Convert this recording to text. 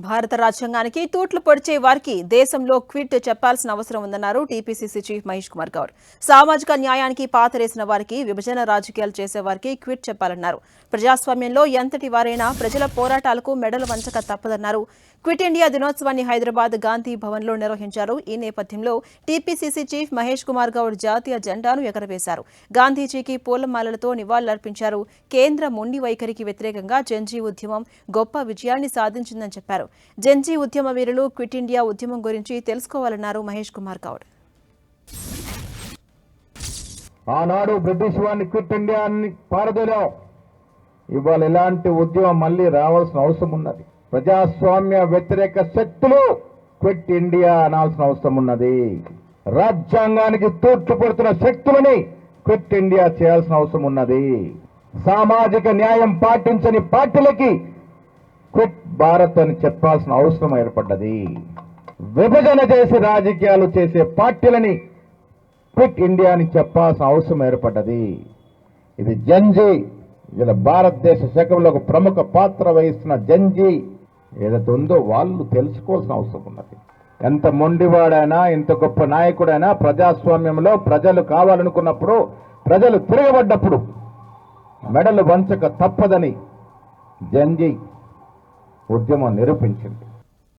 భారత రాజ్యాంగానికి తూట్లు పొడిచే వారికి దేశంలో క్విట్ చెప్పాల్సిన అవసరం ఉందన్నారు టీపీసీసీ చీఫ్ మహేష్ కుమార్ గౌడ్. సామాజిక న్యాయానికి పాతరేసిన వారికి, విభజన రాజకీయాలు చేసే వారికి క్విట్ చెప్పాలన్నారు. ప్రజాస్వామ్యంలో ఎంతటి వారైనా ప్రజల పోరాటాలకు మెడలు వంచక తప్పదన్నారు. క్విట్ ఇండియా దినోత్సవాన్ని హైదరాబాద్ గాంధీ భవన్లో నిర్వహించారు. ఈ నేపథ్యంలో టీపీసీసీ చీఫ్ మహేష్ కుమార్ గౌడ్ జాతీయ జెండాను ఎగరవేశారు. గాంధీజీకి పూలమాలలతో నివాళులర్పించారు. కేంద్ర మొండి వైఖరికి వ్యతిరేకంగా జంజీ ఉద్యమం గొప్ప విజయాన్ని సాధించిందని చెప్పారు. జంజీ ఉద్యమ వీరులు క్విట్ ఇండియా ఉద్యమం గురించి తెలుసుకోవాలన్నారు మహేష్ కుమార్ గౌడ్. ఆనాడు బ్రిటిష్ వారిని క్విట్ ఇండియా అని పారదోలాం. ఇవాళ ఇలాంటి ఉద్యమం మళ్ళీ రావాల్సిన అవసరం ఉన్నది. ప్రజాస్వామ్య వ్యతిరేక శక్తులు క్విట్ ఇండియా అనాల్సిన అవసరం ఉన్నది. రాజ్యాంగానికి తూట్లు పడుతున్న శక్తులని క్విట్ ఇండియా చేయాల్సిన అవసరం ఉన్నది. సామాజిక న్యాయం పాటించని పార్టీలకి క్విట్ భారత్ అని చెప్పాల్సిన అవసరం ఏర్పడ్డది. విభజన చేసి రాజకీయాలు చేసే పార్టీలని క్విట్ ఇండియా అని చెప్పాల్సిన అవసరం ఏర్పడ్డది. ఇది జంజీ, ఇలా భారతదేశ శకంలో ఒక ప్రముఖ పాత్ర వహిస్తున్న జంజీ ఏదైతే ఉందో వాళ్ళు తెలుసుకోవాల్సిన అవసరం ఉన్నది. ఎంత మొండివాడైనా, ఎంత గొప్ప నాయకుడైనా ప్రజాస్వామ్యంలో ప్రజలు కావాలనుకున్నప్పుడు, ప్రజలు తిరగబడ్డప్పుడు మెడలు వంచక తప్పదని జంజీ ఉద్యమం నిరూపించింది.